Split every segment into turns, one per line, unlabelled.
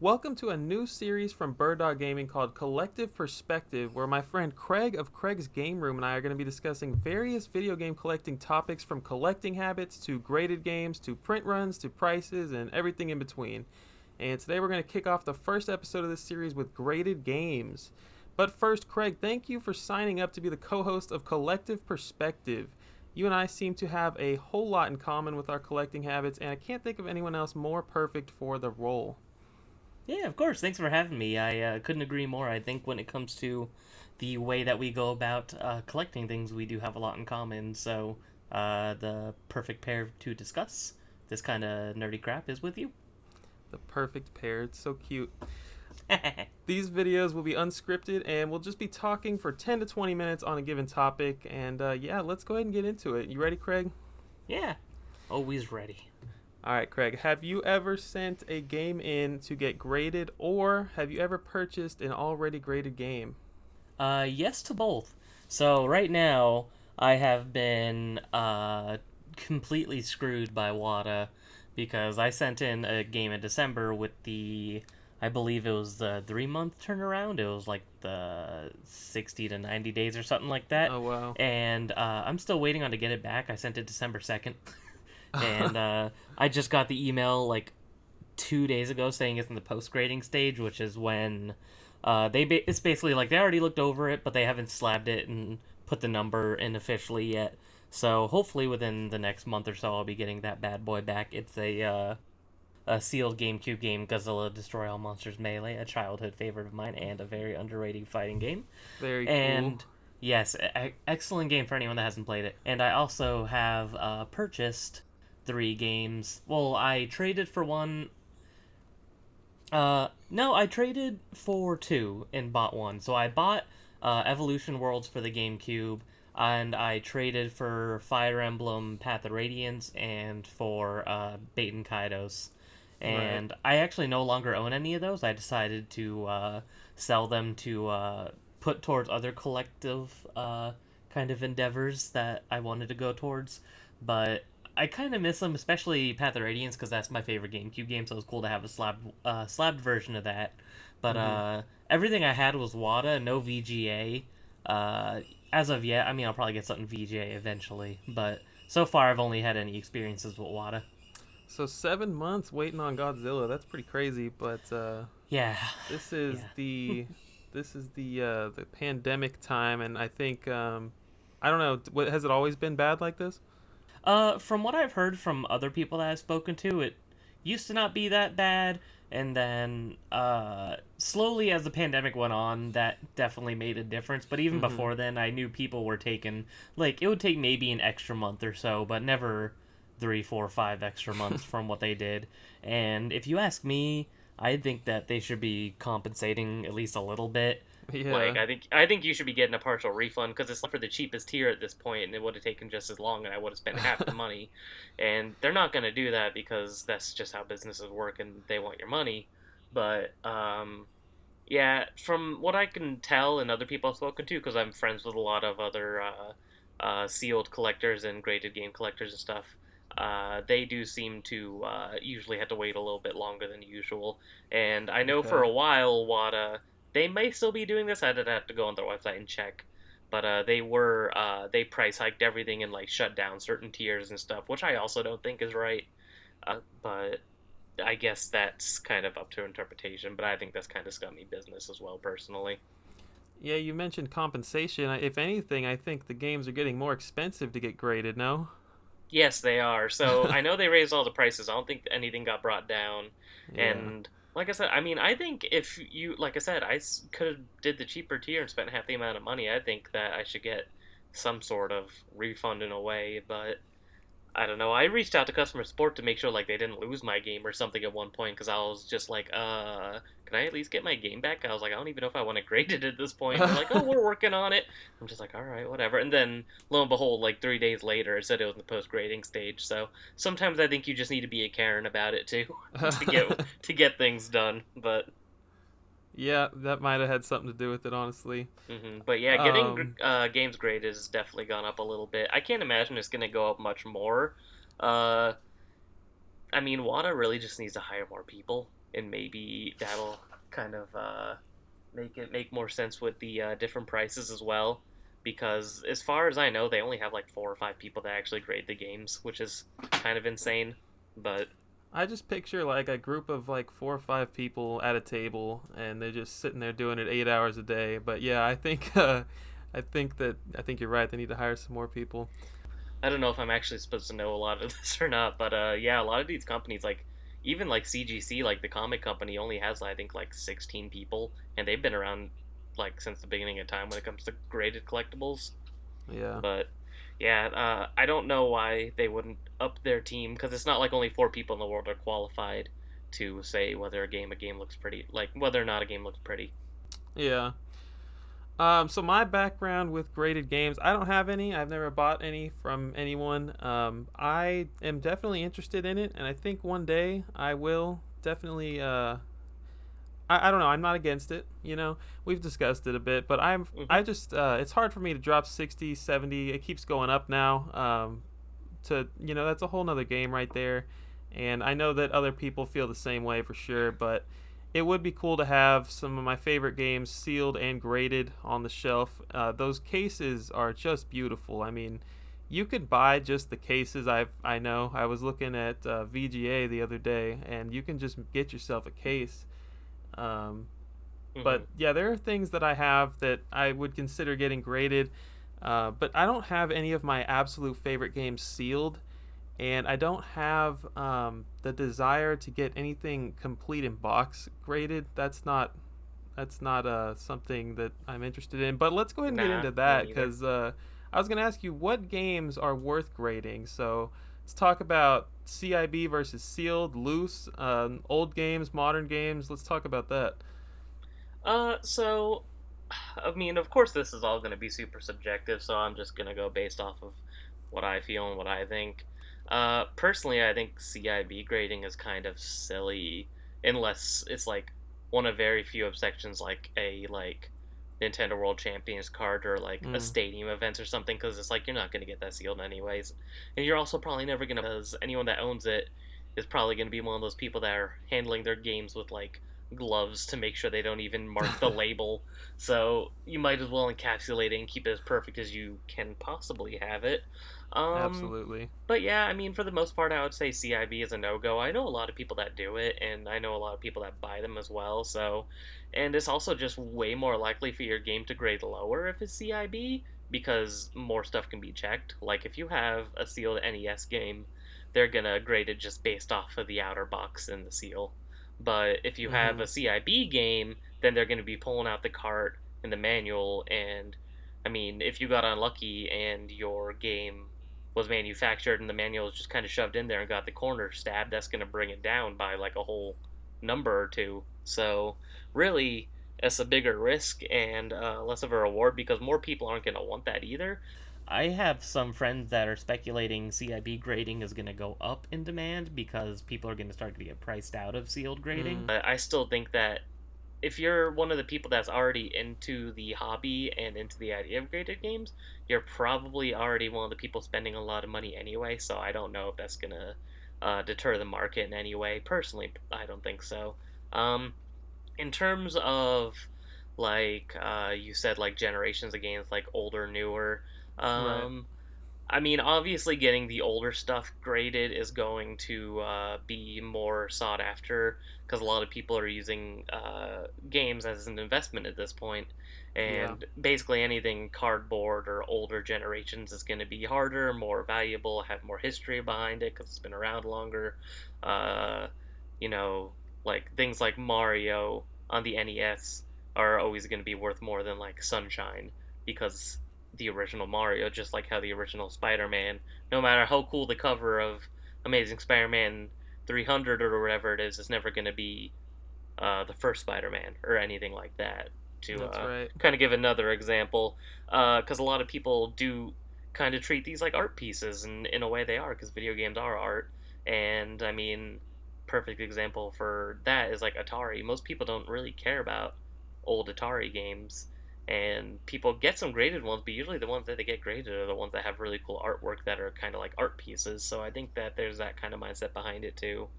Welcome to a new series from Bird Dog Gaming called Collective Perspective, where my friend Craig of Craig's Game Room and I are going to be discussing various video game collecting topics from collecting habits to graded games to print runs to prices and everything in between. And today we're going to kick off the first episode of this series with graded games. But first, Craig, thank you for signing up to be the co-host of Collective Perspective. You and I seem to have a whole lot in common with our collecting habits, and I can't think of anyone else more perfect for the role.
Yeah, of course. Thanks for having me. I couldn't agree more. I think when it comes to the way that we go about collecting things, we do have a lot in common. So the perfect pair to discuss this kind of nerdy crap is with you.
The perfect pair. It's so cute. These videos will be unscripted, and we'll just be talking for 10 to 20 minutes on a given topic. And yeah, let's go ahead and get into it. You ready, Craig?
Yeah, always ready.
All right, Craig. Have you ever sent a game in to get graded, or have you ever purchased an already graded game?
Yes to both. So right now, I have been completely screwed by Wata because I sent in a game in December with I believe it was the 3 month turnaround. It was like the 60 to 90 days or something like that.
Oh, wow.
And I'm still waiting on to get it back. I sent it December 2nd. And I just got the email like 2 days ago saying it's in the post grading stage, which is when it's basically like they already looked over it, but they haven't slabbed it and put the number in officially yet. So hopefully within the next month or so, I'll be getting that bad boy back. It's a sealed GameCube game, Godzilla Destroy All Monsters Melee, a childhood favorite of mine and a very underrated fighting game.
Very
And
cool.
yes, excellent game for anyone that hasn't played it. And I also have purchased 3 games. Well, I traded for one. No, I traded for 2 and bought one. So I bought Evolution Worlds for the GameCube, and I traded for Fire Emblem Path of Radiance and for Baten Kaidos.
Right.
And I actually no longer own any of those. I decided to sell them to put towards other collective kind of endeavors that I wanted to go towards. But I kind of miss them, especially Path of Radiance, because that's my favorite GameCube game. So it was cool to have a slabbed version of that. But
Mm-hmm.
everything I had was WATA, no VGA. As of yet, I mean, I'll probably get something VGA eventually. But so far, I've only had any experiences with WATA.
So 7 months waiting on Godzilla. That's pretty crazy. But
Yeah,
this is
yeah.
the pandemic time, and I think I don't know. Has it always been bad like this?
From what I've heard from other people that I've spoken to, it used to not be that bad, and then slowly as the pandemic went on, that definitely made a difference. But even
Mm-hmm.
before then, I knew people were taking like it would take maybe an extra month or so, but never 3, 4, 5 extra months from what they did. And if you ask me, I think that they should be compensating at least a little bit.
Yeah.
Like I think you should be getting a partial refund because it's for the cheapest tier at this point, and it would have taken just as long, and I would have spent half the money. And they're not going to do that because that's just how businesses work, and they want your money. But yeah, from what I can tell, and other people I've spoken to, because I'm friends with a lot of other sealed collectors and graded game collectors and stuff. They do seem to usually have to wait a little bit longer than usual, and I know for
Okay.
a while Wata they may still be doing this. I did have to go on their website and check, but they price hiked everything and like shut down certain tiers and stuff, which I also don't think is right. But I guess that's kind of up to interpretation. But I think that's kind of scummy business as well, personally.
Yeah, you mentioned compensation. If anything, I think the games are getting more expensive to get graded. No.
Yes, they are. So I know they raised all the prices. I don't think anything got brought down.
Yeah.
And like I said, I mean, I think if you, like I said, could have did the cheaper tier and spent half the amount of money. I think that I should get some sort of refund in a way. But I don't know. I reached out to customer support to make sure like they didn't lose my game or something at one point because I was just like, can I at least get my game back? I was like, I don't even know if I want to grade it at this point. And they're like, oh, we're working on it. I'm just like, all right, whatever. And then lo and behold, like 3 days later, it said it was in the post grading stage. So sometimes I think you just need to be a Karen about it too to get things done. But
Yeah, that might have had something to do with it, honestly.
but yeah, getting
Um,
games graded has definitely gone up a little bit. I can't imagine it's gonna go up much more. Uh, I mean, Wada really just needs to hire more people. and maybe that'll kind of make more sense with the different prices as well. Because as far as I know, they only have like 4 or 5 people that actually grade the games, which is kind of insane. But
I just picture like a group of like 4 or 5 people at a table, and they're just sitting there doing it 8 hours a day. But yeah, I think you're right. They need to hire some more people.
I don't know if I'm actually supposed to know a lot of this or not, but yeah, a lot of these companies, like even like CGC, like the comic company, only has I think like 16 people, and they've been around like since the beginning of time when it comes to graded collectibles.
Yeah.
But yeah, I don't know why they wouldn't up their team because it's not like only 4 people in the world are qualified to say whether a game looks pretty, like whether or not a game looks pretty.
Yeah. So my background with graded games, I don't have any. I've never bought any from anyone. I am definitely interested in it, and I think one day I will definitely. I don't know. I'm not against it. We've discussed it a bit, but
Hmm.
I just. It's hard for me to drop 60, 70. It keeps going up now. That's a whole nother game right there, and I know that other people feel the same way for sure. But it would be cool to have some of my favorite games sealed and graded on the shelf. Those cases are just beautiful. I mean, you could buy just the cases. I know. I was looking at VGA the other day, and you can just get yourself a case. Um,
Hmm.
but yeah, there are things that I have that I would consider getting graded. But I don't have any of my absolute favorite games sealed, and I don't have the desire to get anything complete in box graded. That's not something that I'm interested in. But let's go ahead and get
Nah,
into
me
that
neither.
because I was going to ask you what games are worth grading. So let's talk about CIB versus sealed, loose, old games, modern games. Let's talk about that.
So I mean, of course, this is all going to be super subjective, so I'm just going to go based off of what I feel and what I think. Personally, I think CIB grading is kind of silly unless it's like one of very few exceptions, like a Nintendo World Champions card or like a
Mm,
stadium event or something, because it's like you're not going to get that sealed anyways, and you're also probably never going to because anyone that owns it is probably going to be one of those people that are handling their games with like gloves to make sure they don't even mark the label. So you might as well encapsulate it and keep it as perfect as you can possibly have it. Um,
absolutely.
but yeah, I mean, for the most part, I would say CIB is a no go. I know a lot of people that do it, and I know a lot of people that buy them as well. So, and it's also just way more likely for your game to grade lower if it's CIB because more stuff can be checked. Like if you have a sealed NES game, they're gonna grade it just based off of the outer box and the seal. But if you have
Mm-hmm.
a CIB game, then they're gonna be pulling out the cart and the manual. And I mean, if you got unlucky and your game was manufactured and the manual was just kind of shoved in there and got the corner stabbed, that's going to bring it down by like a whole number or two. So, really, it's a bigger risk and less of a reward because more people aren't going to want that either. I have some friends that are speculating CIB grading is going to go up in demand because people are going to start to get priced out of sealed grading.
Mm,
But I still think that if you're one of the people that's already into the hobby and into the idea of graded games, you're probably already one of the people spending a lot of money anyway. So I don't know if that's gonna deter the market in any way. Personally, I don't think so. Um, in terms of like you said, like generations of games, like older, newer.
right.
Um, I mean, obviously, getting the older stuff graded is going to be more sought after because a lot of people are using games as an investment at this point.
Yeah.
And basically, anything cardboard or older generations is going to be harder, more valuable, have more history behind it because it's been around longer. Uh, you know, like things like Mario on the NES are always going to be worth more than like Sunshine because the original Mario, just like how the original Spider-Man, no matter how cool the cover of Amazing Spider-Man 300 or whatever it is never going to be the first Spider-Man or anything like that. To
That's right.
kind of give another example, because a lot of people do kind of treat these like art pieces, and in a way they are, because video games are art. And I mean, perfect example for that is like Atari. Most people don't really care about old Atari games, and people get some graded ones, but usually the ones that they get graded are the ones that have really cool artwork that are kind of like art pieces. So I think that there's that kind of mindset behind it too.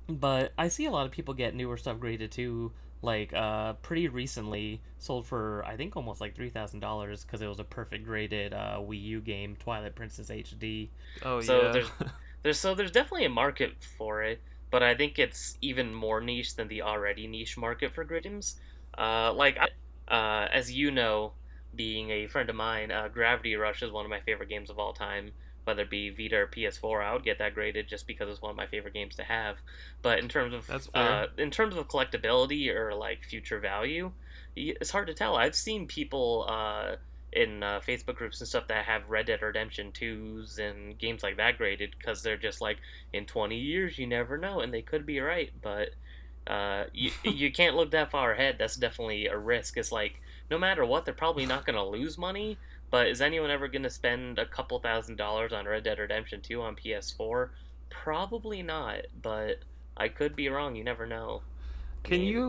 But I see a lot of people get newer stuff graded too. Like pretty recently sold for I think almost like $3,000 because it was a perfect graded Wii U game, Twilight Princess HD.
Oh
So
yeah.
there's definitely a market for it, but I think it's even more niche than the already niche market for grid games. As you know, being a friend of mine, Gravity Rush is one of my favorite games of all time. Whether it be Vita or PS4, I would get that graded just because it's one of my favorite games to have. But
That's fair.
in terms of collectability or like future value, it's hard to tell. I've seen people in Facebook groups and stuff that have Red Dead Redemption 2s and games like that graded because they're just like, in 20 years, you never know, and they could be right, but you can't look that far ahead. That's definitely a risk. It's like, no matter what, they're probably not going to lose money, but is anyone ever going to spend a couple $1,000s on Red Dead Redemption 2 on PS4? Probably not, but I could be wrong. You never know. I mean,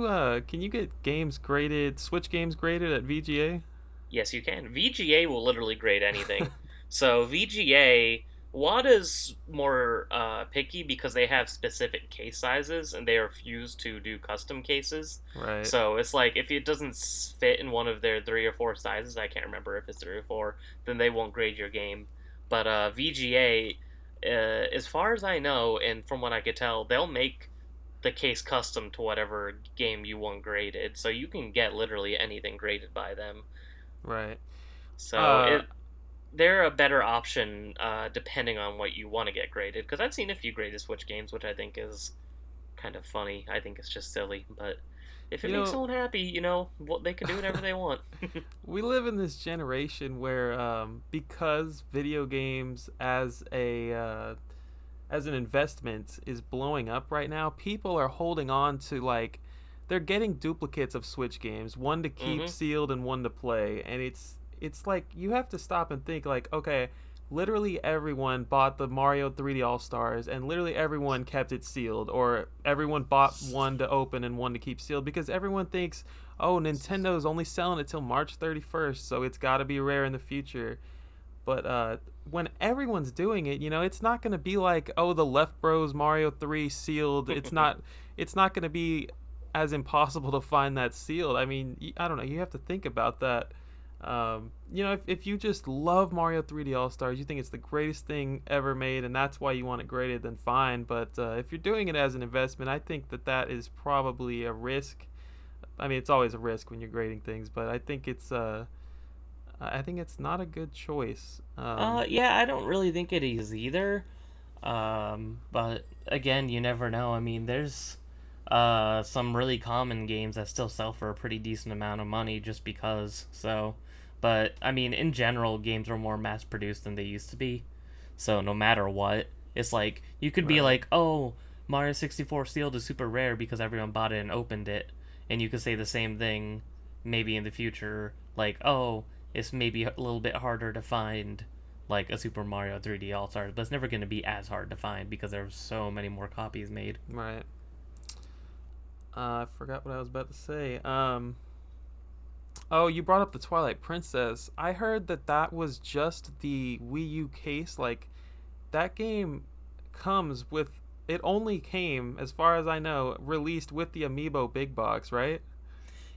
Can you get games graded, Switch games graded at VGA?
yes, you can. VGA will literally grade anything. So VGA, Wada's more picky because they have specific case sizes and they refuse to do custom cases.
Right.
So it's like if it doesn't fit in one of their 3 or 4 sizes, I can't remember if it's 3 or 4, then they won't grade your game. But VGA, as far as I know, and from what I could tell, they'll make the case custom to whatever game you want graded, so you can get literally anything graded by them.
Right.
So
Uh,
they're a better option depending on what you want to get graded. Because I've seen a few graded Switch games, which I think is kind of funny. I think it's just silly, but if it
you
makes
know,
someone happy, they can do whatever they want.
we live in this generation where, because video games as an investment is blowing up right now, people are holding on to like they're getting duplicates of Switch games, one to keep
Hmm.
sealed and one to play, and it's like you have to stop and think like, okay, literally everyone bought the Mario 3D All Stars, and literally everyone kept it sealed, or everyone bought one to open and one to keep sealed because everyone thinks, oh, Nintendo's only selling it till March 31st, so it's got to be rare in the future. But when everyone's doing it, it's not going to be like, oh, the Left Bros Mario 3 sealed. It's not. It's not going to be as impossible to find that sealed. I mean, I don't know. You have to think about that. If you just love Mario 3D All Stars, you think it's the greatest thing ever made, and that's why you want it graded, then fine. But if you're doing it as an investment, I think that is probably a risk. I mean, it's always a risk when you're grading things, but I think it's not a good choice.
Yeah, I don't really think it is either. But again, you never know. I mean, there's some really common games that still sell for a pretty decent amount of money just because. So, but I mean, in general, games are more mass produced than they used to be. So no matter what, it's like you could be
Right.
like, oh, Mario 64 sealed is super rare because everyone bought it and opened it, and you could say the same thing maybe in the future, like, oh, it's maybe a little bit harder to find like a Super Mario 3D All Stars, but it's never going to be as hard to find because there's so many more copies made.
Right. I forgot what I was about to say. Oh, you brought up the Twilight Princess. I heard that was just the Wii U case. Like, that game comes with. It only came, as far as I know, released with the Amiibo big box, right?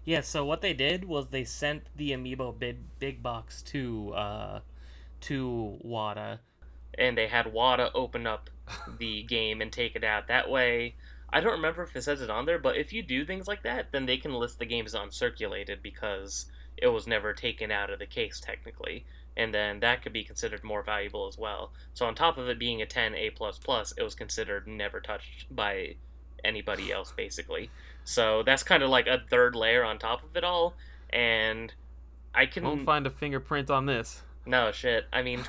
Yeah, so what they did was they sent the Amiibo big box to Wata, and they had Wata open up the game and take it out. That way, I don't remember if it says it on there, but if you do things like that, then they can list the game as uncirculated because it was never taken out of the case technically, and then that could be considered more valuable as well. So on top of it being a 10 A++, it was considered never touched by anybody else basically. So that's kind of like a third layer on top of it all, and I
Won't
can
find a fingerprint on this.
no shit. I mean,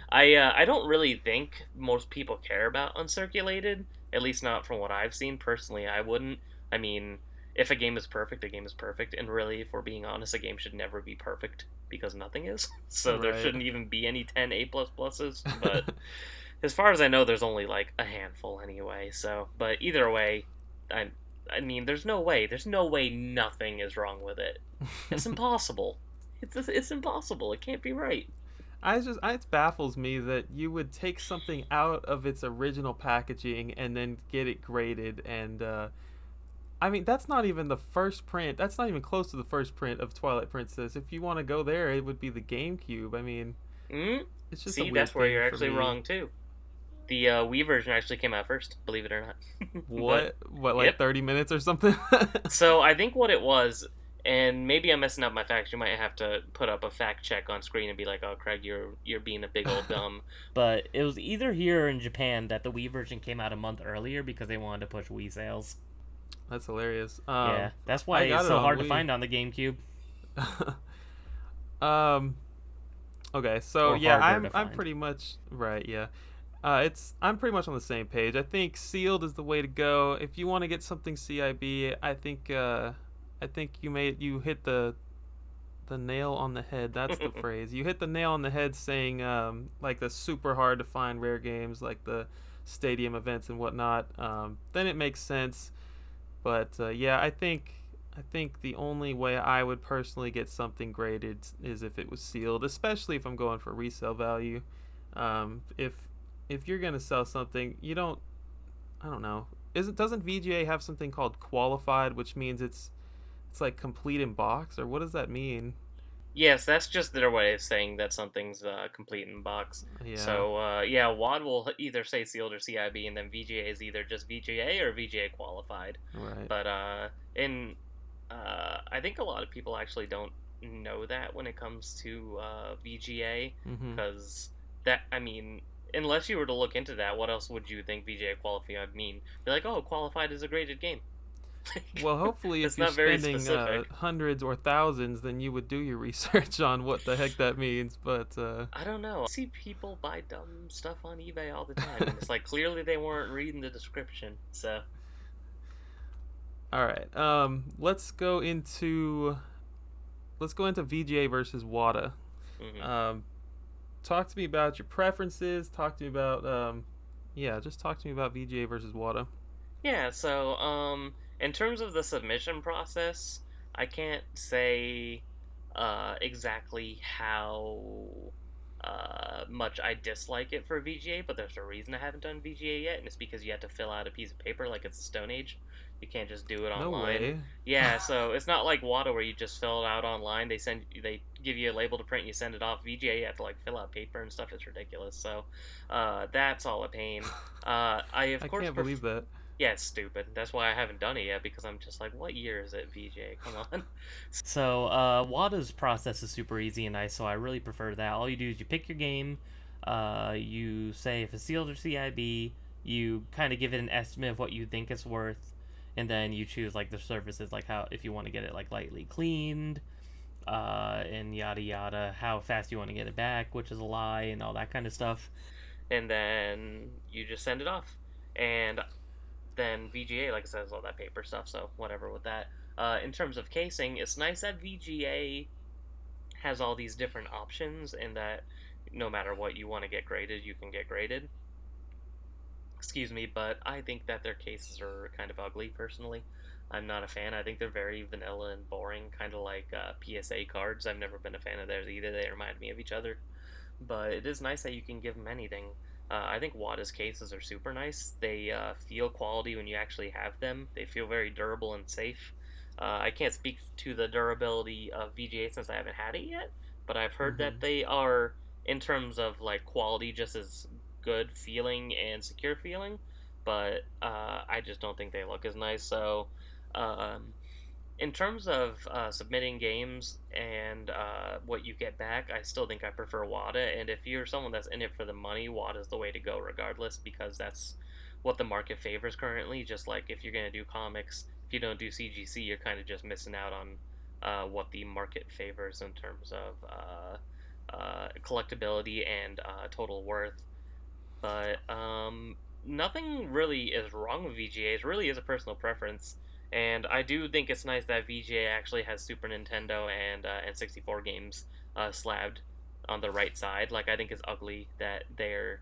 I don't really think most people care about uncirculated. At least not from what I've seen. Personally, I wouldn't. I mean, if a game is perfect, a game is perfect. And really, if we're being honest, a game should never be perfect because nothing is. So there
Right.
shouldn't even be any 10 A++s. But as far as I know, there's only like a handful anyway. So, but either way, I I mean, there's no way nothing is wrong with it. It's impossible. It's impossible. It can't be right.
it baffles me that you would take something out of its original packaging and then get it graded. And I mean, that's not even the first print. That's not even close to the first print of Twilight Princess. If you want to go there, it would be the GameCube. I mean,
Mm?
it's just a
See,
weird
that's where
thing
you're
for
actually
me.
wrong too. The Wii version actually came out first, believe it or not. But
What, like
yep.
30 minutes or something?
So I think what it was, and maybe I'm messing up my facts. You might have to put up a fact check on screen and be like, "Oh, Craig, you're being a big old dumb." But it was either here or in Japan that the Wii version came out a month earlier because they wanted to push Wii sales.
That's hilarious.
Yeah, that's why
I
it's
got it
so
on
hard to
Wii.
find on the GameCube,
um. Okay, so
or
yeah,
harder to
I'm
find.
pretty much right. Yeah, I'm pretty much on the same page. I think sealed is the way to go. If you want to get something CIB, I think you hit the nail on the head. That's the phrase. You hit the nail on the head saying like the super hard to find rare games like the stadium events and whatnot. Then it makes sense. But yeah, I think the only way I would personally get something graded is if it was sealed, especially if I'm going for resale value. If you're gonna sell something, you don't. I don't know. Isn't doesn't VGA have something called qualified, which means it's like complete in box, or what does that mean?
Yes, that's just their way of saying that something's complete in box.
Yeah.
So yeah, WAD will either say sealed or CIB, and then VGA is either just VGA or VGA qualified.
Right.
But in I think a lot of people actually don't know that when it comes to VGA,
Mhm.
because that I mean, unless you were to look into that, what else would you think VGA qualified mean? Be like, oh, qualified is a graded game. Like,
Well, hopefully, if
it's
you're
not very
spending
specific.
hundreds or thousands, then you would do your research on what the heck that means. But
I don't know. I see people buy dumb stuff on eBay all the time, and it's like clearly they weren't reading the description. So,
all right, let's go into VGA versus WADA.
hmm
Um, talk to me about your preferences. Talk to me about yeah, just talk to me about VGA versus WADA.
yeah. So, in terms of the submission process, I can't say exactly how much I dislike it for VGA, but there's a reason I haven't done VGA yet, and it's because you have to fill out a piece of paper like it's a Stone Age. You can't just do it
No
online.
way.
Yeah, so it's not like WADA where you just fill it out online. They give you a label to print, and you send it off. VGA, you have to like fill out paper and stuff. It's ridiculous. So that's all a pain. I of
I
course
can't believe that.
yeah, it's stupid. That's why I haven't done it yet because I'm just like, what year is it, VJ? Come on. So, WADA's process is super easy and nice, so I really prefer that. All you do is you pick your game, you say if it's sealed or CIB, you kind of give it an estimate of what you think it's worth, and then you choose like the surfaces, like how if you want to get it like lightly cleaned, and yada yada, how fast you want to get it back, which is a lie, and all that kind of stuff. And then you just send it off. And then VGA, like I said, is all that paper stuff, so whatever with that. In terms of casing, it's nice that VGA has all these different options and that no matter what you want to get graded, you can get graded. Excuse me, but I think that their cases are kind of ugly, personally. I'm not a fan. I think they're very vanilla and boring, kind of like PSA cards. I've never been a fan of theirs either. They remind me of each other. But it is nice that you can give them anything. I think Wada's cases are super nice. They feel quality when you actually have them. They feel very durable and safe. I can't speak to the durability of VGA since I haven't had it yet, but I've heard
Mm-hmm.
that they are, in terms of like quality, just as good feeling and secure feeling. But I just don't think they look as nice. So um, in terms of submitting games and what you get back, I still think I prefer WADA. And if you're someone that's in it for the money, WADA is the way to go, regardless, because that's what the market favors currently. Just like if you're going to do comics, if you don't do CGC, you're kind of just missing out on what the market favors in terms of collectability and total worth. But nothing really is wrong with VGA. It really is a personal preference. And I do think it's nice that VGA actually has Super Nintendo and N64 games slabbed on the right side. Like, I think it's ugly that they're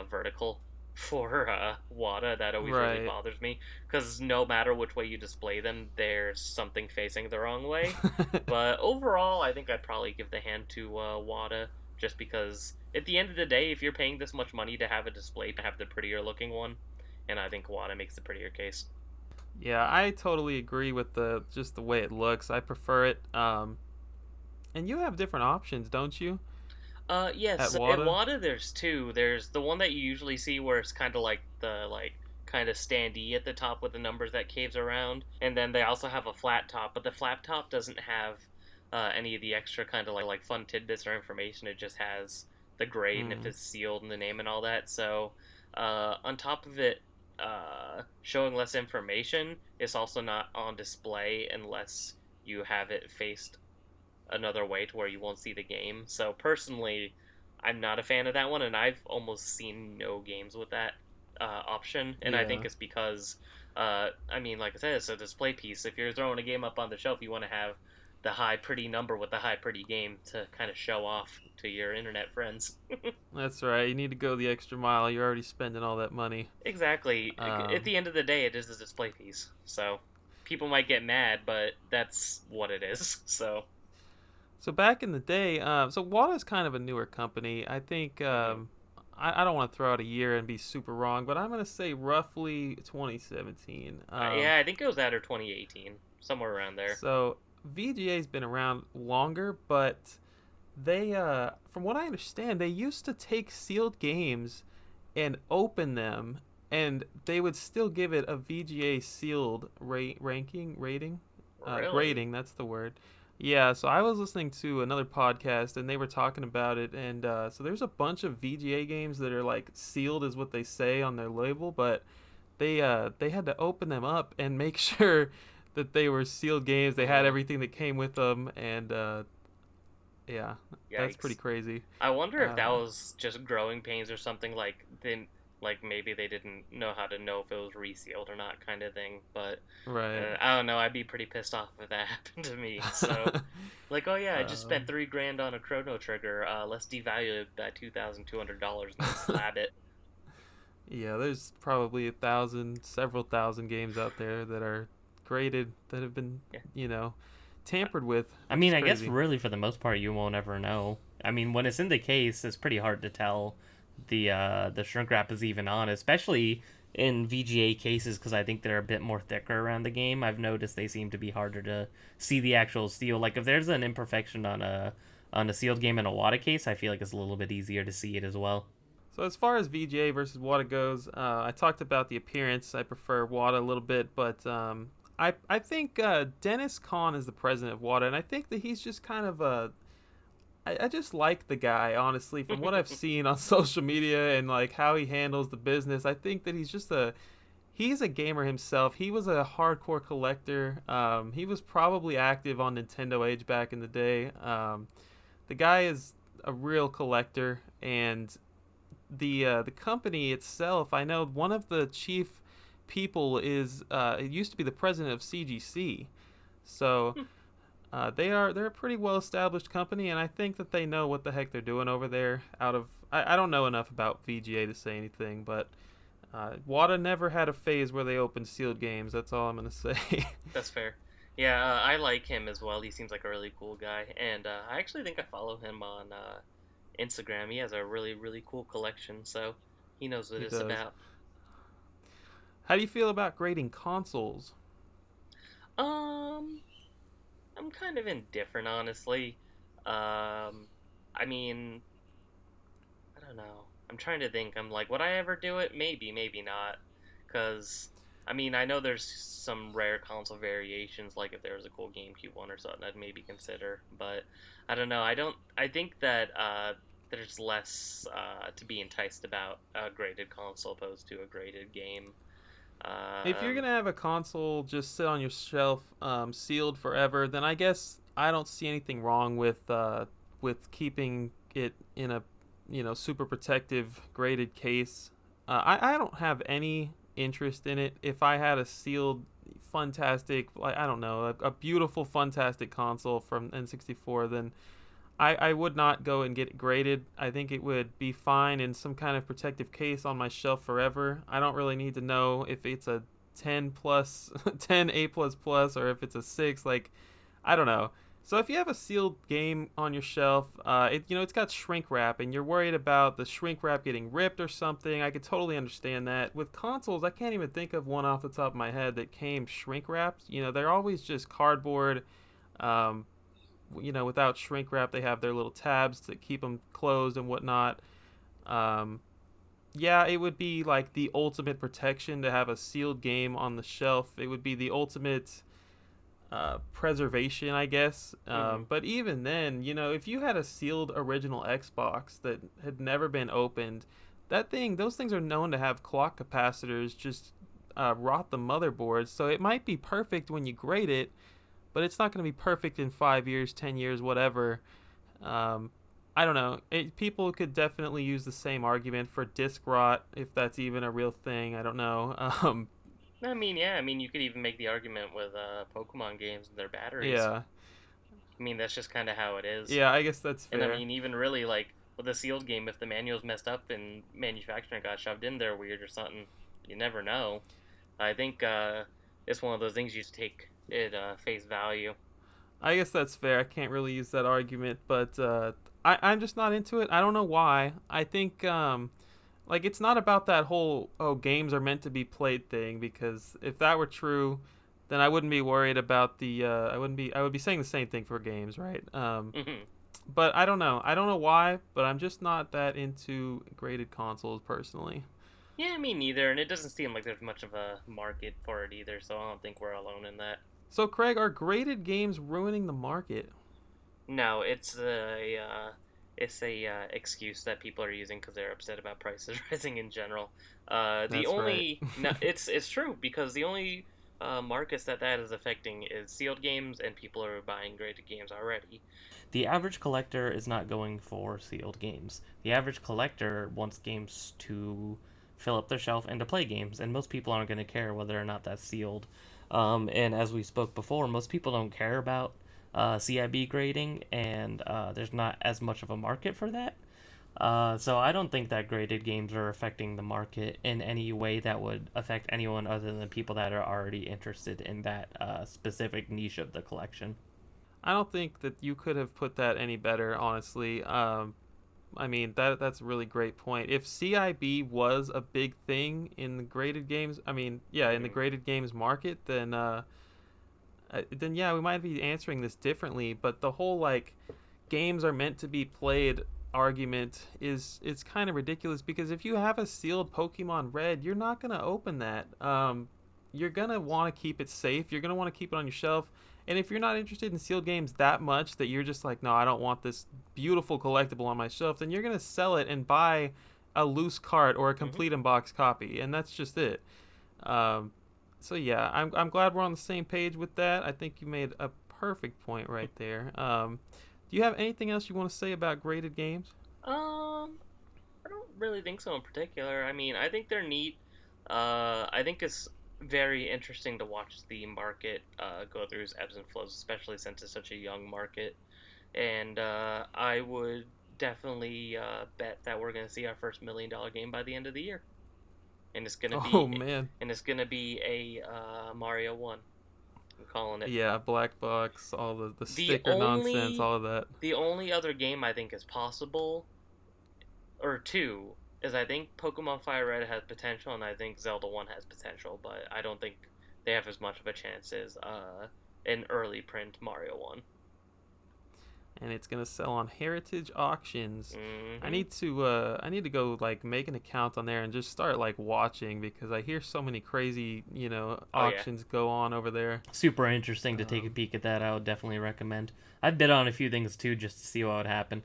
vertical for WADA. That always really
Right.
bothers me. Because no matter which way you display them, there's something facing the wrong way. But overall, I think I'd probably give the hand to WADA. just because at the end of the day, if you're paying this much money to have a display to have the prettier looking one, and I think Wata makes the prettier case.
Yeah, I totally agree with the just the way it looks. I prefer it. And you have different options, don't you?
Yes.
At
So at
Wata.
Wada, there's two. There's the one that you usually see where it's kind of like the kind of standee at the top with the numbers that caves around, and then they also have a flat top. But the flat top doesn't have any of the extra kind of like fun tidbits or information. It just has the grade and if
Mm,
it's sealed and the name and all that. So on top of it, showing less information, it's also not on display unless you have it faced another way to where you won't see the game. So personally, I'm not a fan of that one, and I've almost seen no games with that option. And I think
yeah.
it's because, I mean, like I said, it's a display piece. If you're throwing a game up on the shelf, you want to have the high pretty number with the high pretty game to kind of show off to your internet friends.
That's right. You need to go the extra mile. You're already spending all that money.
Exactly. At
Um,
the end of the day, it is a display piece. So people might get mad, but that's what it is. So.
so back in the day, so Wata's kind of a newer company. I think
Mhm.
I don't want to throw out a year and be super wrong, but I'm gonna say roughly 2017.
Yeah, I think it was that or 2018, somewhere around there.
So VGA's been around longer, but they, from what I understand, they used to take sealed games and open them, and they would still give it a VGA sealed ranking rating,
Really?
grading. That's the word. Yeah, so I was listening to another podcast and they were talking about it, and so there's a bunch of VGA games that are like sealed, is what they say on their label, but they had to open them up and make sure that they were sealed games. They had
Mm,
everything that came with them, and yeah, that's pretty
yikes.
crazy.
I wonder if that
Uh,
was just growing pains or something like maybe they didn't know how to know if it was resealed or not, kind of thing. But
right.
I don't know. I'd be pretty pissed off if that happened to me. So, like, oh yeah, I just spent
um,
3 grand on a Chrono Trigger. Let's devalue it by $2,200 and then slab it.
yeah, there's probably several thousand games out there that are graded that have been,
Yeah.
you know, tampered with,
I
which
mean,
is
I guess
crazy.
really for the most part, you won't ever know. I mean, when it's in the case, it's pretty hard to tell the shrink wrap is even on, especially in VGA cases because I think they're a bit more thicker around the game. I've noticed they seem to be harder to see the actual seal. Like if there's an imperfection on a sealed game in a WADA case, I feel like it's a little bit easier to see it as well.
So as far as VGA versus Wata goes, I talked about the appearance. I prefer Wata a little bit, but I think Dennis Kahn is the president of Wata, and I think that he's just kind of a. I just like the guy, honestly, from what I've seen on social media and like how he handles the business. I think that he's a gamer himself. He was a hardcore collector. He was probably active on Nintendo Age back in the day. The guy is a real collector, and the company itself, I know one of the chief people is it used to be the president of CGC. So they're a pretty well established company, and I think that they know what the heck they're doing over there. I don't know enough about VGA to say anything, but Wata never had a phase where they opened sealed games. That's all I'm gonna say.
That's fair. Yeah, I like him as well. He seems like a really cool guy, and I actually think I follow him on Instagram. He has a really really cool collection, so he knows what
He
it's
does.
about.
How do you feel about grading consoles?
Um, I'm kind of indifferent, honestly. I mean, I don't know. I'm trying to think. I'm like, would I ever do it? Maybe, maybe not. Because, I mean, I know there's some rare console variations, like if there was a cool GameCube one or something, I'd maybe consider. But I don't know. I don't. I think that there's less to be enticed about a graded console opposed to a graded game.
If you're
Um,
gonna have a console just sit on your shelf, sealed forever, then I guess I don't see anything wrong with keeping it in a super protective graded case. I don't have any interest in it. If I had a sealed, fantastic, like I don't know, a beautiful, fantastic console from N64, then I would not go and get it graded. I think it would be fine in some kind of protective case on my shelf forever. I don't really need to know if it's a 10 plus, 10 A plus plus, or if it's a 6. Like, I don't know. So if you have a sealed game on your shelf, it's got shrink wrap, and you're worried about the shrink wrap getting ripped or something. I could totally understand that. With consoles, I can't even think of one off the top of my head that came shrink wrapped. They're always just cardboard. Um, without shrink wrap, they have their little tabs to keep them closed and whatnot. Um, yeah, it would be like the ultimate protection to have a sealed game on the shelf. It would be the ultimate preservation, I guess.
Mm-hmm.
But even then, if you had a sealed original Xbox that had never been opened, those things are known to have clock capacitors just rot the motherboard. So it might be perfect when you grade it, but it's not going to be perfect in 5 years, 10 years, whatever. Um, I don't know. People could definitely use the same argument for disc rot, if that's even a real thing. I don't know.
I mean, yeah, I mean, you could even make the argument with Pokemon games and their batteries.
Yeah.
I mean, that's just kind of how it is.
Yeah, I guess that's
And I
fair.
mean, even really, like, with a sealed game, if the manual's messed up and manufacturing got shoved in there weird or something, you never know. I think it's one of those things you just take it face value.
I guess that's fair. I can't really use that argument, but I'm just not into it. I don't know why. I think like it's not about that whole games are meant to be played thing, because if that were true, then I wouldn't be worried about I would be saying the same thing for games, right?
Hmm.
But I don't know. I don't know why, but I'm just not that into graded consoles personally.
Yeah, me neither, and it doesn't seem like there's much of a market for it either, so I don't think we're alone in that.
So Craig, are graded games ruining the market?
No, it's a excuse that people are using because they're upset about prices rising in general. The
That's right.
only no, it's true because the only markets that is affecting is sealed games, and people are buying graded games already.
The average collector is not going for sealed games. The average collector wants games to fill up their shelf and to play games, and most people aren't going to care whether or not that's sealed. And as we spoke before, most people don't care about CIB grading, and there's not as much of a market for that. So I don't think that graded games are affecting the market in any way that would affect anyone other than people that are already interested in that specific niche of the collection.
I don't think that you could have put that any better, honestly. I mean that's a really great point. If CIB was a big thing in the graded games, I mean, yeah, in the
Hmm.
graded games market, then yeah, we might be answering this differently. But the whole like games are meant to be played argument is it's kind of ridiculous, because if you have a sealed Pokemon Red, you're not gonna open that. You're gonna want to keep it safe. You're gonna want to keep it on your shelf. And if you're not interested in sealed games that much that you're just like, no, I don't want this beautiful collectible on my shelf, then you're gonna sell it and buy a loose cart or a
Hmm.
complete unboxed copy, and that's just it. Um, so yeah, I'm glad we're on the same page with that. I think you made a perfect point right there. Do you have anything else you want to say about graded games?
I don't really think so in particular. I mean, I think they're neat. I think it's very interesting to watch the market go through its ebbs and flows, especially since it's such a young market. And I would definitely bet that we're going to see our first $1 million game by the end of the year, and it's gonna
Oh
be
man,
a Mario one. I'm calling it.
yeah, black box, all the
The
sticker nonsense,
only
all of that.
the only other game I think is possible, or two, is I think Pokemon Fire Red has potential, and I think Zelda One has potential, but I don't think they have as much of a chance as an early print Mario One.
And it's gonna sell on heritage auctions.
Hmm.
I need to go like make an account on there and just start like watching, because I hear so many crazy
Oh yeah.
auctions go on over there.
Super interesting to take a
Um,
peek at that. I would definitely recommend. I'd bid on a few things too just to see what would happen.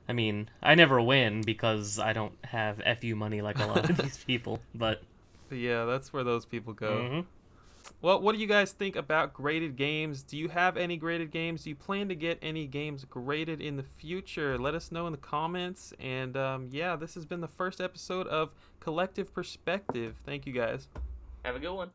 I mean, I never win because I don't have FU money like a lot of these people, but
yeah, that's where those people go.
mm-hmm.
Well, what do you guys think about graded games? Do you have any graded games? Do you plan to get any games graded in the future? Let us know in the comments. And yeah, this has been the first episode of Collective Perspective. Thank you guys.
Have a good one.